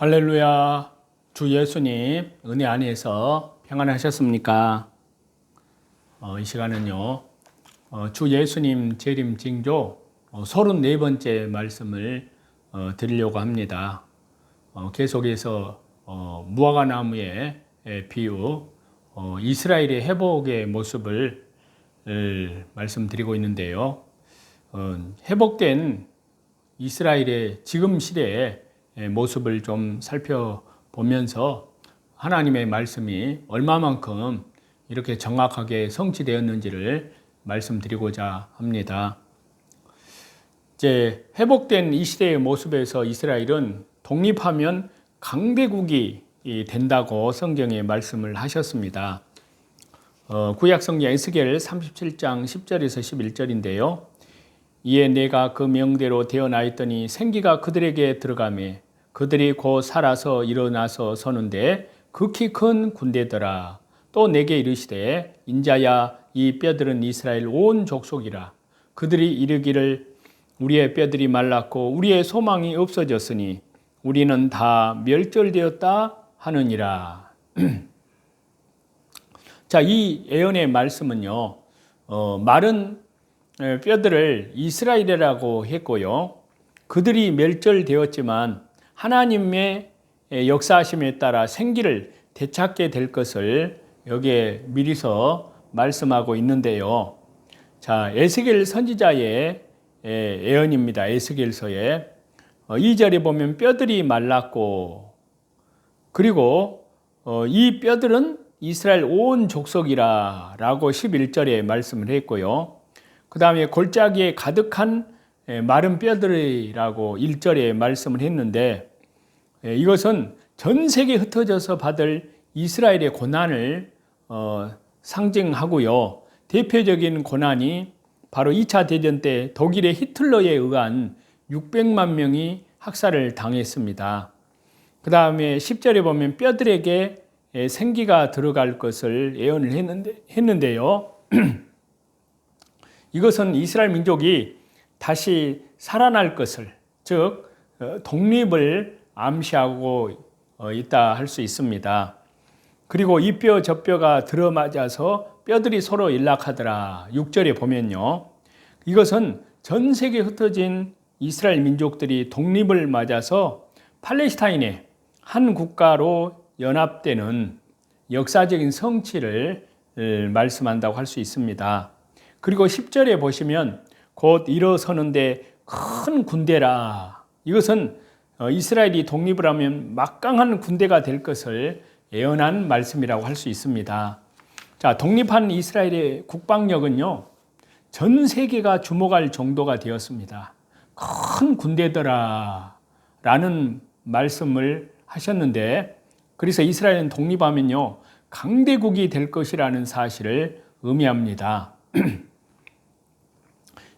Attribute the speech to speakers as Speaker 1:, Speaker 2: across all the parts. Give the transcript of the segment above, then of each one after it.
Speaker 1: 할렐루야. 주 예수님 은혜 안에서 평안하셨습니까? 이 시간은요, 주 예수님 재림 징조 34번째 말씀을 드리려고 합니다. 계속해서 무화과나무의 비유, 이스라엘의 회복의 모습을 말씀드리고 있는데요. 회복된 이스라엘의 지금 시대의 모습을 좀 살펴보면서 하나님의 말씀이 얼마만큼 이렇게 정확하게 성취되었는지를 말씀드리고자 합니다. 이제 회복된 이 시대의 모습에서 이스라엘은 독립하면 강대국이 된다고 성경에 말씀을 하셨습니다. 구약성경 에스겔 37장 10절에서 11절인데요. 이에 내가 그 명대로 되어나있더니 생기가 그들에게 들어가매 그들이 곧 살아서 일어나서 서는데 극히 큰 군대더라. 또 내게 이르시되 인자야 이 뼈들은 이스라엘 온 족속이라. 그들이 이르기를 우리의 뼈들이 말랐고 우리의 소망이 없어졌으니 우리는 다 멸절되었다 하느니라. 자, 이 예언의 말씀은요, 마른 뼈들을 이스라엘이라고 했고요. 그들이 멸절되었지만 하나님의 역사하심에 따라 생기를 되찾게 될 것을 여기에 미리서 말씀하고 있는데요. 자, 에스겔 선지자의 예언입니다. 에스겔서에 2절에 보면 뼈들이 말랐고 그리고 이 뼈들은 이스라엘 온 족속이라 라고 11절에 말씀을 했고요. 그 다음에 골짜기에 가득한 마른 뼈들이라고 1절에 말씀을 했는데 이것은 전 세계에 흩어져서 받을 이스라엘의 고난을 상징하고요. 대표적인 고난이 바로 2차 대전 때 독일의 히틀러에 의한 600만 명이 학살을 당했습니다. 그 다음에 10절에 보면 뼈들에게 생기가 들어갈 것을 예언을 했는데요. 이것은 이스라엘 민족이 다시 살아날 것을, 즉 독립을 암시하고 있다 할 수 있습니다. 그리고 이 뼈 저 뼈가 들어맞아서 뼈들이 서로 일락하더라. 6절에 보면요. 이것은 전 세계에 흩어진 이스라엘 민족들이 독립을 맞아서 팔레스타인의 한 국가로 연합되는 역사적인 성취를 말씀한다고 할 수 있습니다. 그리고 10절에 보시면 곧 일어서는데 큰 군대라. 이것은 이스라엘이 독립을 하면 막강한 군대가 될 것을 예언한 말씀이라고 할 수 있습니다. 자, 독립한 이스라엘의 국방력은요, 전 세계가 주목할 정도가 되었습니다. 큰 군대더라 라는 말씀을 하셨는데, 그래서 이스라엘은 독립하면요, 강대국이 될 것이라는 사실을 의미합니다.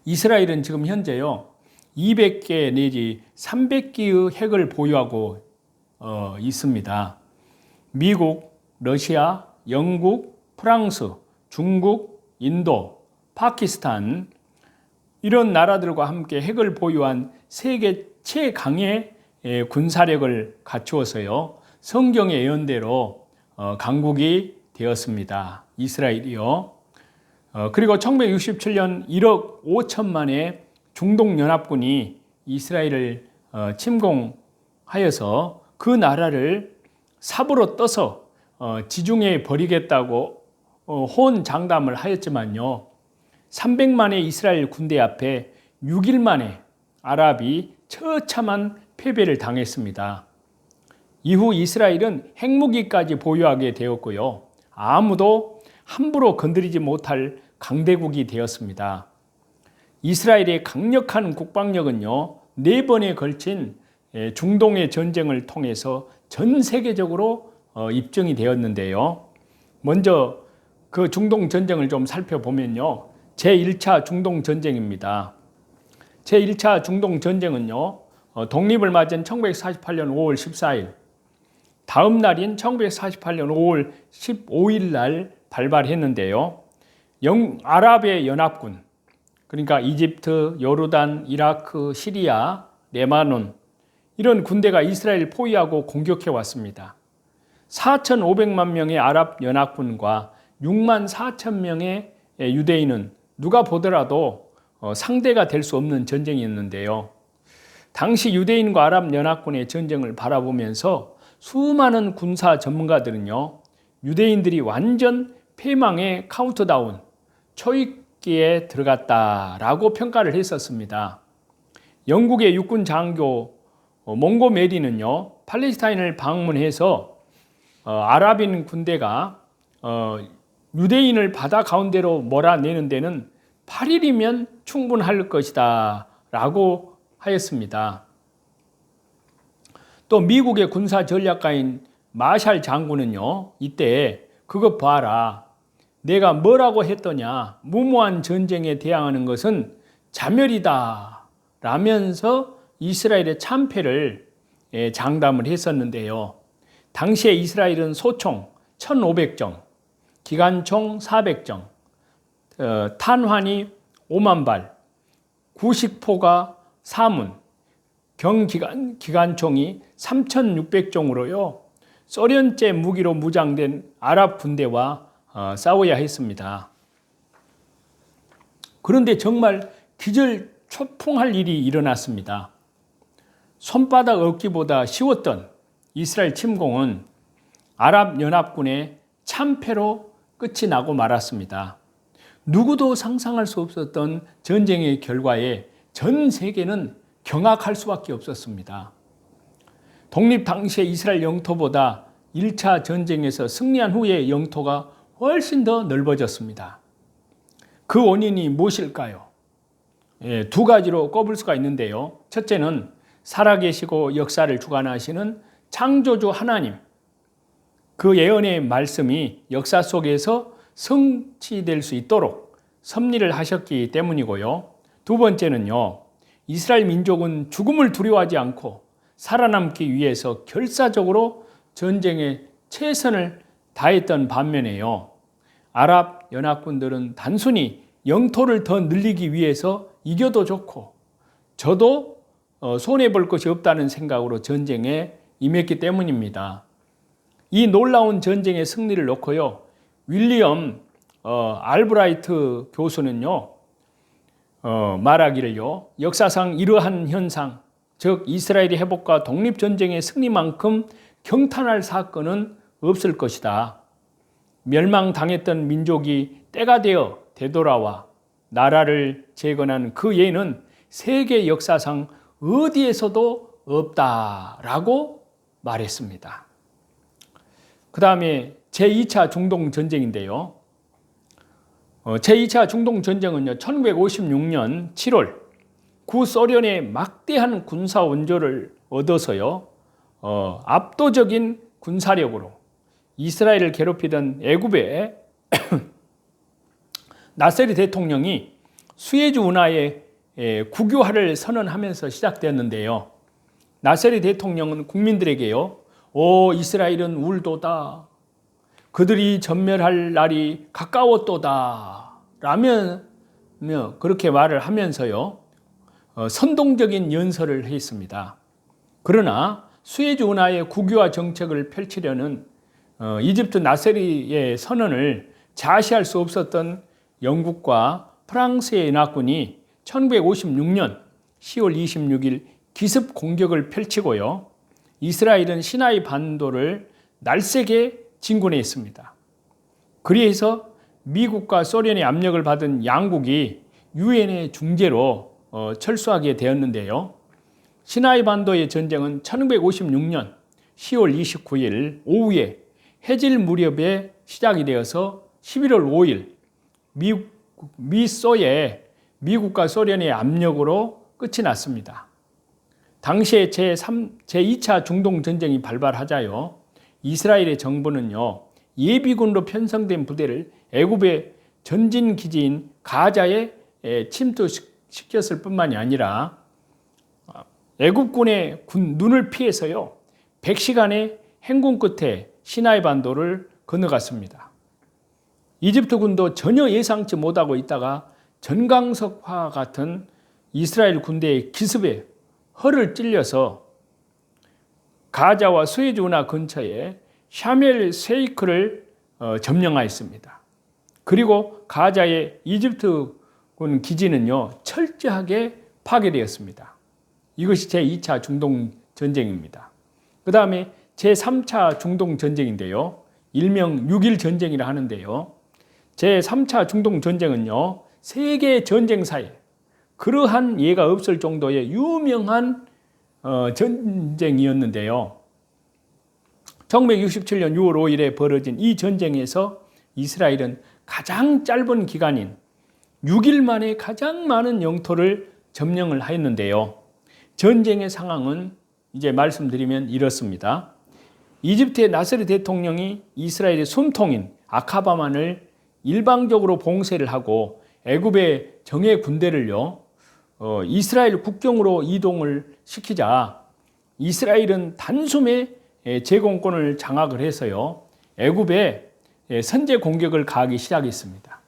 Speaker 1: 이스라엘은 지금 현재요, 200개 내지 300개의 핵을 보유하고 있습니다. 미국, 러시아, 영국, 프랑스, 중국, 인도, 파키스탄 이런 나라들과 함께 핵을 보유한 세계 최강의 군사력을 갖추어서요, 성경의 예언대로 강국이 되었습니다. 이스라엘이요. 그리고 1967년 1억 5천만의 중동연합군이 이스라엘을 침공하여서 그 나라를 삽으로 떠서 지중해에 버리겠다고 호언장담을 하였지만요. 300만의 이스라엘 군대 앞에 6일 만에 아랍이 처참한 패배를 당했습니다. 이후 이스라엘은 핵무기까지 보유하게 되었고요. 아무도 함부로 건드리지 못할 강대국이 되었습니다. 이스라엘의 강력한 국방력은요, 4번에 걸친 중동의 전쟁을 통해서 전 세계적으로 입증이 되었는데요. 먼저 그 중동 전쟁을 좀 살펴보면요, 제1차 중동 전쟁입니다. 제1차 중동 전쟁은요, 독립을 맞은 1948년 5월 14일, 다음 날인 1948년 5월 15일 날 발발했는데요. 아랍의 연합군, 그러니까 이집트, 요르단, 이라크, 시리아, 레바논 이런 군대가 이스라엘을 포위하고 공격해 왔습니다. 4,500만 명의 아랍 연합군과 6만 4천 명의 유대인은 누가 보더라도 상대가 될 수 없는 전쟁이었는데요. 당시 유대인과 아랍 연합군의 전쟁을 바라보면서 수많은 군사 전문가들은요, 유대인들이 완전 패망의 카운트다운, 초입기에 들어갔다라고 평가를 했었습니다. 영국의 육군 장교 몽고메리는요, 팔레스타인을 방문해서 아랍인 군대가 유대인을 바다 가운데로 몰아내는 데는 8일이면 충분할 것이다 라고 하였습니다. 또 미국의 군사 전략가인 마샬 장군은요, 이때 그것 봐라, 내가 뭐라고 했더냐, 무모한 전쟁에 대항하는 것은 자멸이다 라면서 이스라엘의 참패를 장담을 했었는데요. 당시에 이스라엘은 소총 1,500정, 기관총 400정, 탄환이 5만 발, 구식포가 4문, 기관총이 3,600종으로요. 소련제 무기로 무장된 아랍 군대와 싸워야 했습니다. 그런데 정말 기절초풍할 일이 일어났습니다. 손바닥 얹기보다 쉬웠던 이스라엘 침공은 아랍 연합군의 참패로 끝이 나고 말았습니다. 누구도 상상할 수 없었던 전쟁의 결과에 전 세계는 경악할 수밖에 없었습니다. 독립 당시의 이스라엘 영토보다 1차 전쟁에서 승리한 후의 영토가 훨씬 더 넓어졌습니다. 그 원인이 무엇일까요? 두 가지로 꼽을 수가 있는데요. 첫째는 살아계시고 역사를 주관하시는 창조주 하나님, 그 예언의 말씀이 역사 속에서 성취될 수 있도록 섭리를 하셨기 때문이고요. 두 번째는요, 이스라엘 민족은 죽음을 두려워하지 않고 살아남기 위해서 결사적으로 전쟁에 최선을 다했던 반면에요, 아랍 연합군들은 단순히 영토를 더 늘리기 위해서 이겨도 좋고 저도 손해볼 것이 없다는 생각으로 전쟁에 임했기 때문입니다. 이 놀라운 전쟁의 승리를 놓고요, 윌리엄 알브라이트 교수는요, 말하기를요, 역사상 이러한 현상, 즉 이스라엘의 회복과 독립전쟁의 승리만큼 경탄할 사건은 없을 것이다. 멸망당했던 민족이 때가 되어 되돌아와 나라를 재건한 그 예는 세계 역사상 어디에서도 없다라고 말했습니다. 그 다음에 제2차 중동전쟁인데요. 제2차 중동전쟁은요, 1956년 7월 구소련의 막대한 군사 원조를 얻어서요, 압도적인 군사력으로 이스라엘을 괴롭히던 애굽의 나세리 대통령이 수에즈 운하의 국유화를 선언하면서 시작되었는데요. 나세리 대통령은 국민들에게요, 오 이스라엘은 울도다, 그들이 전멸할 날이 가까웠도다 라며 그렇게 말을 하면서요, 선동적인 연설을 했습니다. 그러나 수에즈 운하의 국유화 정책을 펼치려는 이집트 나세리의 선언을 자시할 수 없었던 영국과 프랑스의 연합군이 1956년 10월 26일 기습 공격을 펼치고요, 이스라엘은 시나이 반도를 날쌔게 진군했습니다. 그래서 미국과 소련의 압력을 받은 양국이 유엔의 중재로 철수하게 되었는데요. 시나이 반도의 전쟁은 1956년 10월 29일 오후에 해질 무렵에 시작이 되어서 11월 5일 미소에 미국과 소련의 압력으로 끝이 났습니다. 당시에 제2차 중동전쟁이 발발하자요, 이스라엘의 정부는요, 예비군으로 편성된 부대를 애굽의 전진기지인 가자에 침투시켰을 뿐만이 아니라 애굽군의 눈을 피해서요, 100시간의 행군 끝에 시나이 반도를 건너갔습니다. 이집트 군도 전혀 예상치 못하고 있다가 전강석화 같은 이스라엘 군대의 기습에 허를 찔려서 가자와 수에즈 운하 근처에 샤멜 세이크를 점령하였습니다. 그리고 가자의 이집트군 기지는요, 철저하게 파괴되었습니다. 이것이 제2차 중동 전쟁입니다. 그 다음에 제3차 중동 전쟁인데요, 일명 6.1 전쟁이라 하는데요, 제3차 중동 전쟁은요, 세계 전쟁사에 그러한 예가 없을 정도의 유명한 전쟁이었는데요. 1967년 6월 5일에 벌어진 이 전쟁에서 이스라엘은 가장 짧은 기간인 6일 만에 가장 많은 영토를 점령을 하였는데요. 전쟁의 상황은 이제 말씀드리면 이렇습니다. 이집트의 나세르 대통령이 이스라엘의 숨통인 아카바만을 일방적으로 봉쇄를 하고 애굽의 정예 군대를요, 이스라엘 국경으로 이동을 시키자 이스라엘은 단숨에 제공권을 장악을 해서요, 애굽에 선제 공격을 가하기 시작했습니다.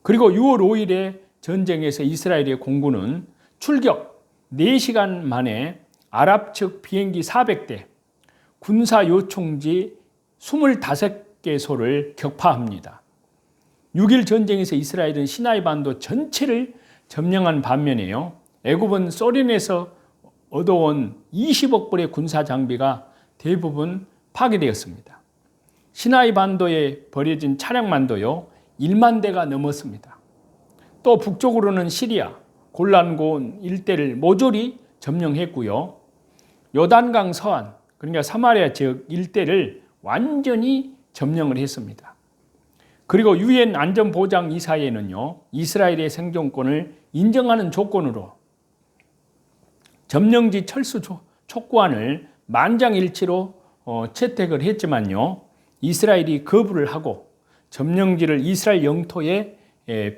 Speaker 1: 그리고 6월 5일에 전쟁에서 이스라엘의 공군은 출격 4시간 만에 아랍 측 비행기 400대, 군사 요충지 25개소를 격파합니다. 6.1 전쟁에서 이스라엘은 시나이 반도 전체를 점령한 반면에요, 애굽은 소련에서 얻어온 20억 불의 군사 장비가 대부분 파괴되었습니다. 시나이 반도에 버려진 차량만도요, 1만 대가 넘었습니다. 또 북쪽으로는 시리아, 골란고원 일대를 모조리 점령했고요, 요단강 서안, 그러니까 사마리아 지역 일대를 완전히 점령을 했습니다. 그리고 유엔 안전보장이사회는요, 이스라엘의 생존권을 인정하는 조건으로 점령지 철수 촉구안을 만장일치로 채택을 했지만요, 이스라엘이 거부를 하고 점령지를 이스라엘 영토에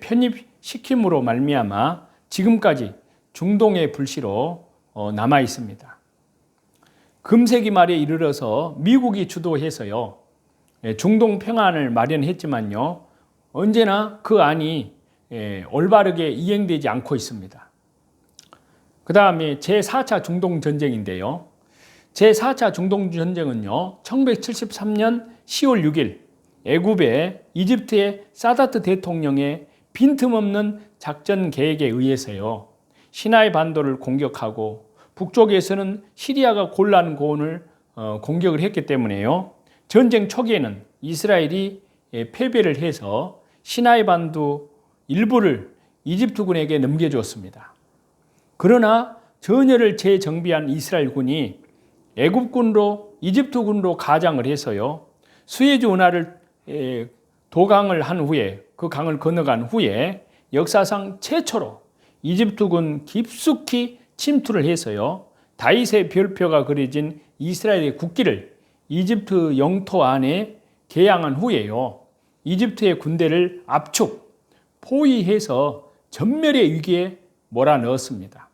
Speaker 1: 편입시킴으로 말미암아 지금까지 중동의 불씨로 남아 있습니다. 금세기 말에 이르러서 미국이 주도해서요, 중동 평안을 마련했지만요, 언제나 그 안이 올바르게 이행되지 않고 있습니다. 그 다음에 제4차 중동 전쟁인데요, 제4차 중동 전쟁은요, 1973년 10월 6일 애굽의 이집트의 사다트 대통령의 빈틈없는 작전 계획에 의해서요, 시나이 반도를 공격하고 북쪽에서는 시리아가 골란 고원을 공격을 했기 때문에요, 전쟁 초기에는 이스라엘이 패배를 해서 시나이 반도 일부를 이집트군에게 넘겨주었습니다. 그러나 전열을 재정비한 이스라엘군이 애굽군으로 이집트군으로 가장을 해서요, 수에즈 운하를 도강을 한 후에, 그 강을 건너간 후에 역사상 최초로 이집트군 깊숙이 침투를 해서요, 다윗의 별표가 그려진 이스라엘의 국기를 이집트 영토 안에 개양한 후에요, 이집트의 군대를 압축, 포위해서 전멸의 위기에 몰아넣었습니다.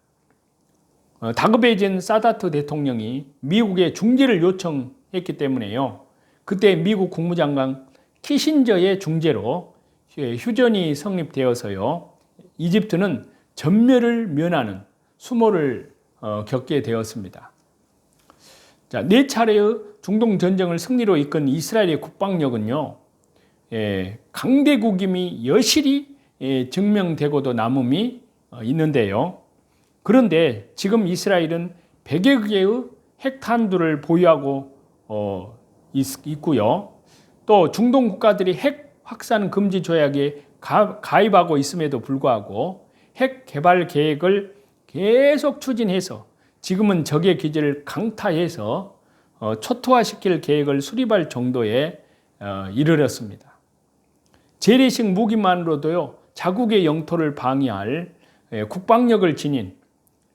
Speaker 1: 다급해진 사다트 대통령이 미국의 중재를 요청했기 때문에요, 그때 미국 국무장관 키신저의 중재로 휴전이 성립되어서요, 이집트는 전멸을 면하는 수모를 겪게 되었습니다. 자, 4차례의 중동 전쟁을 승리로 이끈 이스라엘의 국방력은요, 강대국임이 여실히 증명되고도 남음이 있는데요. 그런데 지금 이스라엘은 100여 개의 핵탄두를 보유하고 있고요. 또 중동 국가들이 핵 확산 금지 조약에 가입하고 있음에도 불구하고 핵 개발 계획을 계속 추진해서 지금은 적의 기지를 강타해서 초토화시킬 계획을 수립할 정도에 이르렀습니다. 재래식 무기만으로도요, 자국의 영토를 방위할 국방력을 지닌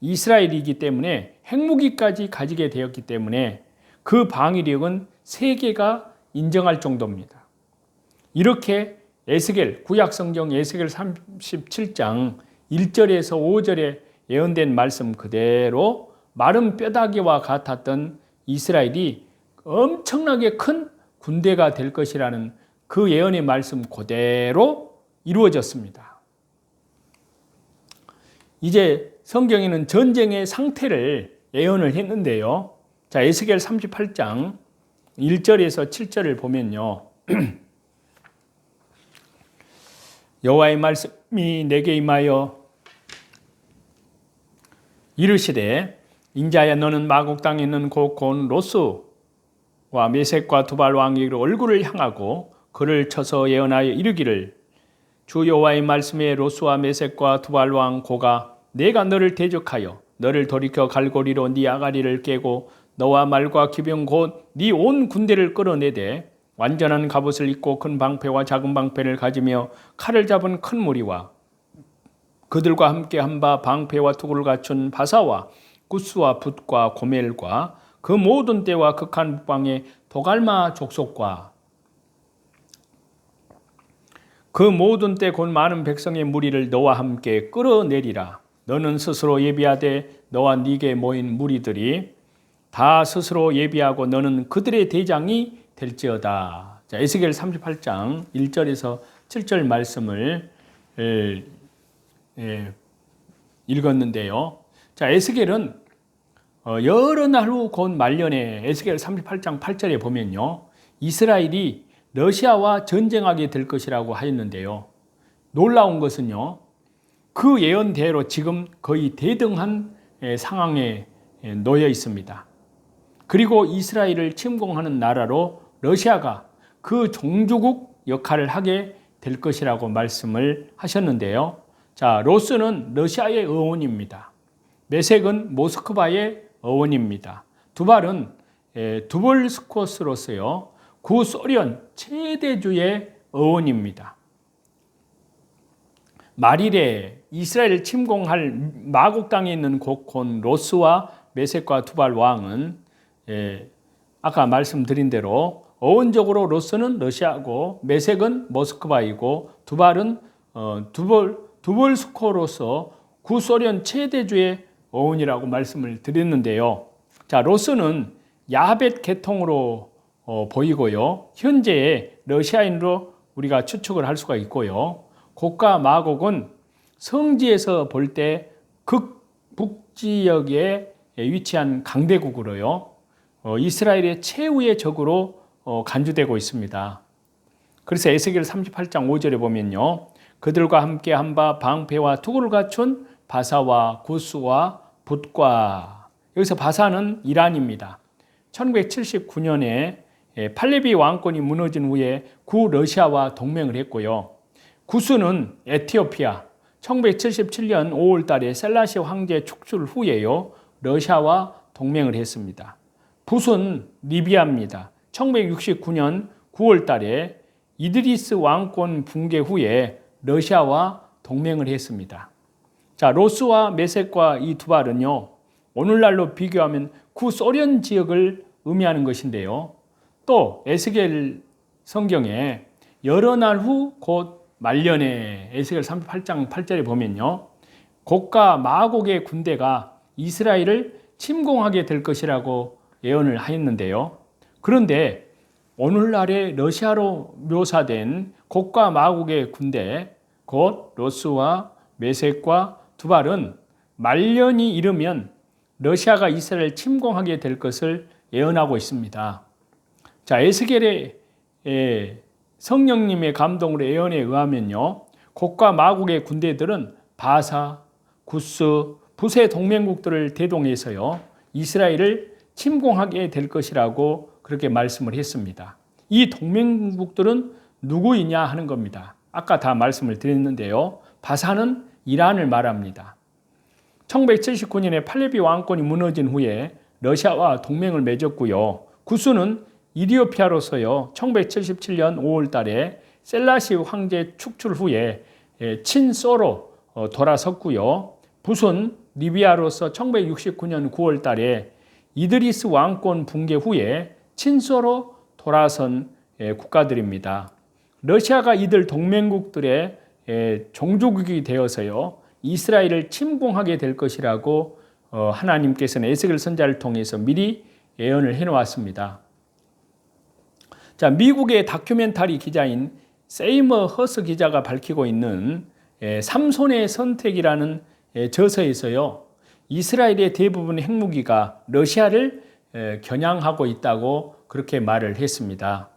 Speaker 1: 이스라엘이기 때문에 핵무기까지 가지게 되었기 때문에 그 방위력은 세계가 인정할 정도입니다. 이렇게 에스겔, 구약성경 에스겔 37장 1절에서 5절에 예언된 말씀 그대로 마른 뼈다귀와 같았던 이스라엘이 엄청나게 큰 군대가 될 것이라는 그 예언의 말씀 그대로 이루어졌습니다. 이제 성경에는 전쟁의 상태를 예언을 했는데요, 자, 에스겔 38장 1절에서 7절을 보면요. 여호와의 말씀이 내게 임하여 이르시되 인자야 너는 마곡 땅에 있는 곧 로스와 메섹과 두발 왕에게로 얼굴을 향하고 그를 쳐서 예언하여 이르기를 주 여호와의 말씀에 로스와 메섹과 두발 왕 고가 내가 너를 대적하여 너를 돌이켜 갈고리로 네 아가리를 깨고 너와 말과 기병 곧 네 온 군대를 끌어내되 완전한 갑옷을 입고 큰 방패와 작은 방패를 가지며 칼을 잡은 큰 무리와 그들과 함께 한 바 방패와 투구를 갖춘 바사와 구스와 붓과 고멜과 그 모든 때와 극한 북방의 도갈마 족속과 그 모든 때 곧 많은 백성의 무리를 너와 함께 끌어내리라. 너는 스스로 예비하되 너와 네게 모인 무리들이 다 스스로 예비하고 너는 그들의 대장이 될지어다. 자, 에스겔 38장 1절에서 7절 말씀을 읽었는데요. 자, 에스겔은 여러 날 후 곧 말년에 에스겔 38장 8절에 보면요. 이스라엘이 러시아와 전쟁하게 될 것이라고 하였는데요. 놀라운 것은요. 그 예언대로 지금 거의 대등한 상황에 놓여 있습니다. 그리고 이스라엘을 침공하는 나라로 러시아가 그 종주국 역할을 하게 될 것이라고 말씀을 하셨는데요. 자, 로스는 러시아의 어원입니다. 메섹은 모스크바의 어원입니다. 두발은 두볼스코스로서요. 구소련 최대주의 어원입니다. 말일에 이스라엘을 침공할 마곡 땅에 있는 곡콘 로스와 메섹과 두발 왕은 아까 말씀드린 대로 어원적으로 로스는 러시아고 메섹은 모스크바이고 두발은 두볼스코로서 구소련 최대주의 어원이라고 말씀을 드렸는데요. 자, 로스는 야벳 계통으로 보이고요. 현재의 러시아인으로 우리가 추측을 할 수가 있고요. 곡과 마곡은 성지에서 볼 때 극북지역에 위치한 강대국으로요. 이스라엘의 최후의 적으로 간주되고 있습니다. 그래서 에스겔 38장 5절에 보면요. 그들과 함께 한 바 방패와 투구를 갖춘 바사와 구스와 붓과 여기서 바사는 이란입니다. 1979년에 팔레비 왕권이 무너진 후에 구러시아와 동맹을 했고요. 구스는 에티오피아 1977년 5월 달에 셀라시 황제 축출 후에요. 러시아와 동맹을 했습니다. 붓은 리비아입니다. 1969년 9월 달에 이드리스 왕권 붕괴 후에 러시아와 동맹을 했습니다. 자, 로스와 메섹과 이 두발은요. 오늘날로 비교하면 구소련 지역을 의미하는 것인데요. 또 에스겔 성경에 여러 날 후 곧 말년에 에스겔 38장 8절에 보면요. 곡과 마곡의 군대가 이스라엘을 침공하게 될 것이라고 예언을 하였는데요. 그런데 오늘날의 러시아로 묘사된 곡과 마곡의 군대, 곧 로스와 메섹과 두발은 말년이 이르면 러시아가 이스라엘을 침공하게 될 것을 예언하고 있습니다. 자, 에스겔의 성령님의 감동으로 예언에 의하면요. 곡과 마곡의 군대들은 바사, 구스, 붓의 동맹국들을 대동해서요. 이스라엘을 침공하게 될 것이라고 그렇게 말씀을 했습니다. 이 동맹국들은 누구이냐 하는 겁니다. 아까 다 말씀을 드렸는데요. 바사는 이란을 말합니다. 1979년에 팔레비 왕권이 무너진 후에 러시아와 동맹을 맺었고요. 구스는 이디오피아로서요. 1977년 5월 달에 셀라시 황제 축출 후에 친소로 돌아섰고요. 붓은 리비아로서 1969년 9월 달에 이드리스 왕권 붕괴 후에 친소로 돌아선 국가들입니다. 러시아가 이들 동맹국들의 종주국이 되어서요. 이스라엘을 침공하게 될 것이라고 하나님께서는 에스겔 선지자를 통해서 미리 예언을 해놓았습니다. 자, 미국의 다큐멘터리 기자인 세이머 허스 기자가 밝히고 있는 삼손의 선택이라는 저서에서요. 이스라엘의 대부분의 핵무기가 러시아를 겨냥하고 있다고 그렇게 말을 했습니다.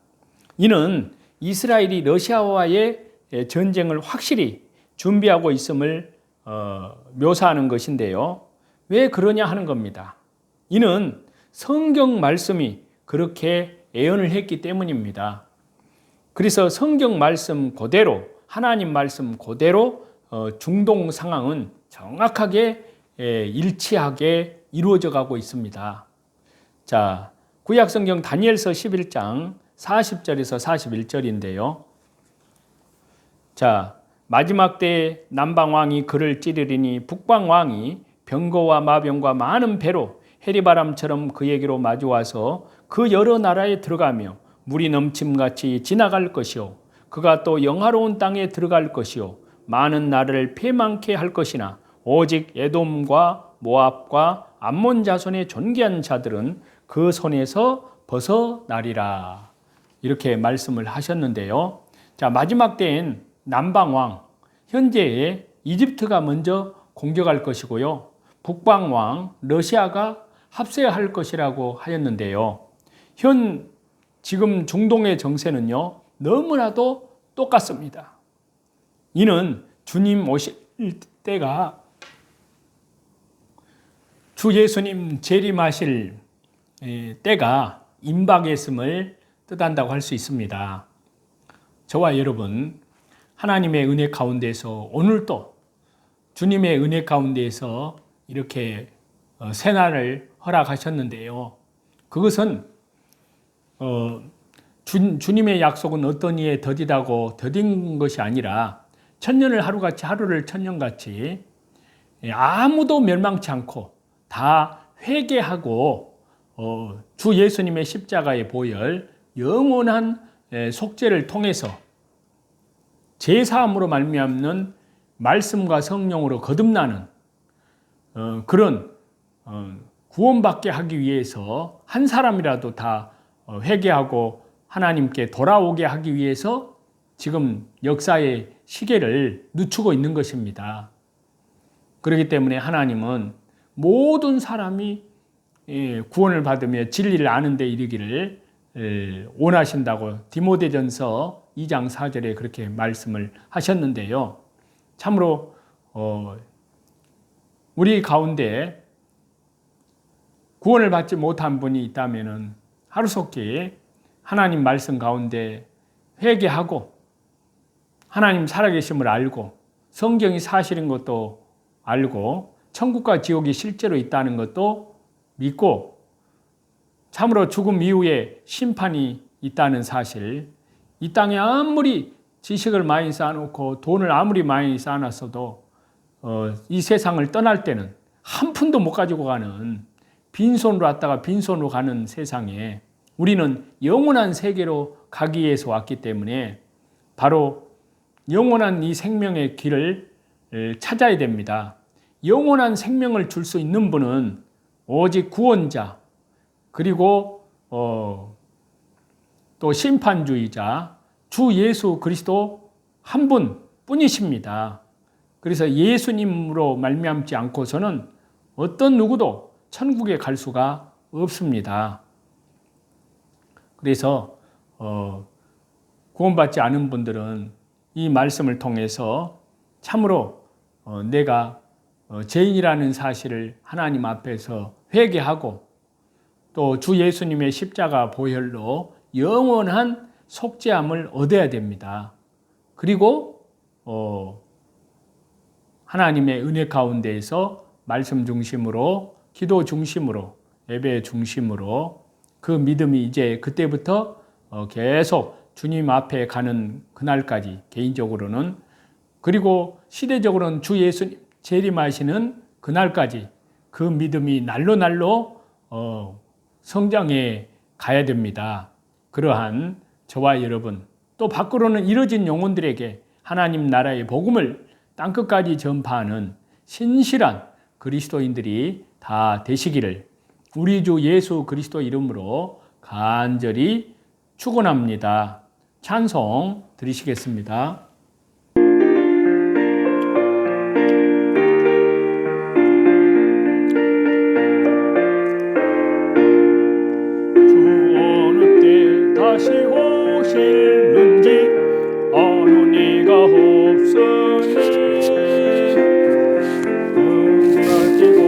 Speaker 1: 이는 이스라엘이 러시아와의 전쟁을 확실히 준비하고 있음을 묘사하는 것인데요. 왜 그러냐 하는 겁니다. 이는 성경 말씀이 그렇게 예언을 했기 때문입니다. 그래서 성경 말씀 그대로, 하나님 말씀 그대로 중동 상황은 정확하게 일치하게 이루어져 가고 있습니다. 자, 구약성경 다니엘서 11장 40절에서 41절인데요. 자, 마지막 때에 남방왕이 그를 찌르리니 북방왕이 병거와 마병과 많은 배로 해리바람처럼 그에게로 마주와서 그 여러 나라에 들어가며 물이 넘침같이 지나갈 것이요 그가 또 영화로운 땅에 들어갈 것이요 많은 나라를 패망케 할 것이나 오직 에돔과 모압과 암몬 자손의 존귀한 자들은 그 손에서 벗어나리라. 이렇게 말씀을 하셨는데요. 자, 마지막 때엔 남방왕, 현재의 이집트가 먼저 공격할 것이고요. 북방왕, 러시아가 합세할 것이라고 하였는데요. 지금 중동의 정세는요, 너무나도 똑같습니다. 이는 주님 오실 때가 주 예수님 재림하실 때가 임박했음을 뜻한다고 할 수 있습니다. 저와 여러분, 하나님의 은혜 가운데서 오늘도 주님의 은혜 가운데서 이렇게 새날을 허락하셨는데요. 그것은 주님의 약속은 어떤 이에 더디다고 더딘 것이 아니라 천년을 하루같이 하루를 천년같이 아무도 멸망치 않고 다 회개하고 주 예수님의 십자가의 보혈 영원한 속죄를 통해서 제사함으로 말미암는 말씀과 성령으로 거듭나는 그런 구원받게 하기 위해서 한 사람이라도 다 회개하고 하나님께 돌아오게 하기 위해서 지금 역사의 시계를 늦추고 있는 것입니다. 그렇기 때문에 하나님은 모든 사람이 구원을 받으며 진리를 아는 데 이르기를 원하신다고 디모데전서 2장 4절에 그렇게 말씀을 하셨는데요. 참으로 우리 가운데 구원을 받지 못한 분이 있다면 하루속히 하나님 말씀 가운데 회개하고 하나님 살아계심을 알고 성경이 사실인 것도 알고 천국과 지옥이 실제로 있다는 것도 믿고 참으로 죽음 이후에 심판이 있다는 사실, 이 땅에 아무리 지식을 많이 쌓아놓고 돈을 아무리 많이 쌓아놨어도 이 세상을 떠날 때는 한 푼도 못 가지고 가는 빈손으로 왔다가 빈손으로 가는 세상에 우리는 영원한 세계로 가기 위해서 왔기 때문에 바로 영원한 이 생명의 길을 찾아야 됩니다. 영원한 생명을 줄 수 있는 분은 오직 구원자 그리고 또 심판주의자 주 예수 그리스도 한 분뿐이십니다. 그래서 예수님으로 말미암지 않고서는 어떤 누구도 천국에 갈 수가 없습니다. 그래서 구원받지 않은 분들은 이 말씀을 통해서 참으로 내가 죄인이라는 사실을 하나님 앞에서 회개하고 또 주 예수님의 십자가 보혈로 영원한 속죄함을 얻어야 됩니다. 그리고 하나님의 은혜 가운데에서 말씀 중심으로 기도 중심으로 예배 중심으로 그 믿음이 이제 그때부터 계속 주님 앞에 가는 그날까지 개인적으로는 그리고 시대적으로는 주 예수님 재림하시는 그날까지 그 믿음이 날로 성장해 가야 됩니다. 그러한 저와 여러분 또 밖으로는 이뤄진 영혼들에게 하나님 나라의 복음을 땅끝까지 전파하는 신실한 그리스도인들이 다 되시기를 우리 주 예수 그리스도 이름으로 간절히 축원합니다. 찬송 드리시겠습니다. 다시 오실는지 아는 이가 없으니 가지고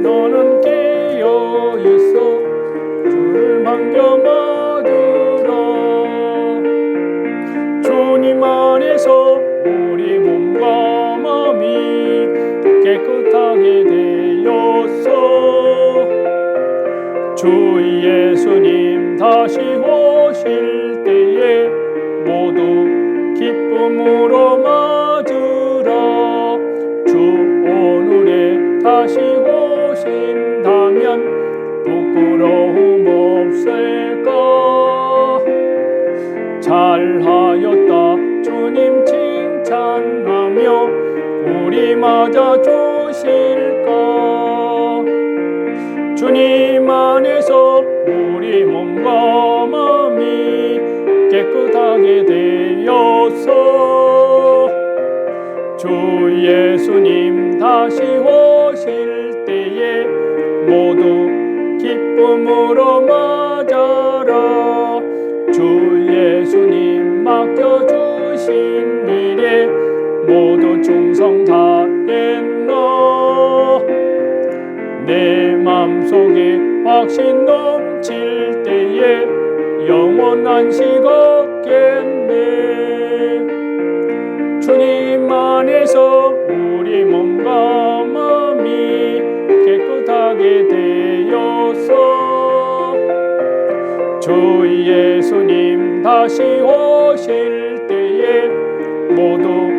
Speaker 1: 너는 깨어있어 주를 반겨받으라. 주님 안에서 우리 몸과 마음이 깨끗하게 되었어. 주 예수님 다시 오실 때에 모두 기쁨으로 맞으라. 주 오늘에 다시 오신다면 부끄러움 없을까. 잘하였다 주님 칭찬하며 우리 맞아 주실까. 주님 안에서 우리 몸과 마음이 깨끗하게 되었어. 주 예수님 다시 오실 때에 모두 기쁨으로 맞아라. 주 예수님 맡겨주신 일에 모두 충성 다했나. 내 맘속에 확신 넘칠 때에 영원 안식 얻겠네. 주님 안에서 우리 몸과 마음이 깨끗하게 되었어. 주 예수님 다시 오실 때에 모두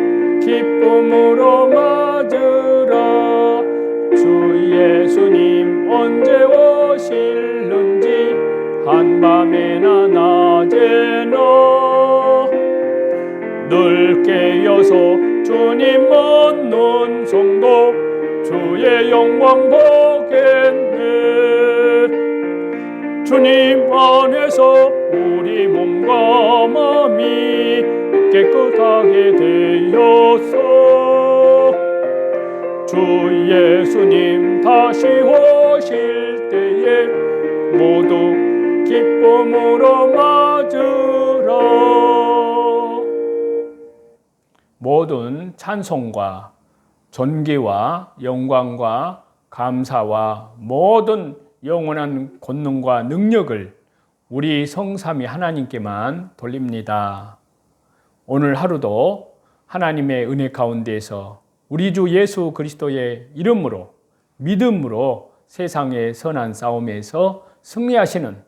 Speaker 1: 기쁨으로 맞으라. 주 예수님 언제 오실는지 한밤에나 낮에나 늘 깨어서 주님 얻는 성도 주의 영광 보겠네. 주님 안에서 우리 몸과 마음이 깨끗하게 되었어. 주 예수님 다시 오실 때에 모두 기쁨으로 맞으라. 모든 찬송과 존귀와 영광과 감사와 모든 영원한 권능과 능력을 우리 성삼위 하나님께만 돌립니다. 오늘 하루도 하나님의 은혜 가운데에서 우리 주 예수 그리스도의 이름으로 믿음으로 세상의 선한 싸움에서 승리하시는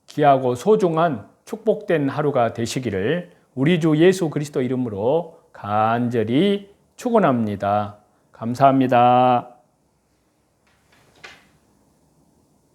Speaker 1: 귀하고 소중한 축복된 하루가 되시기를 우리 주 예수 그리스도 이름으로 간절히 축원합니다. 감사합니다.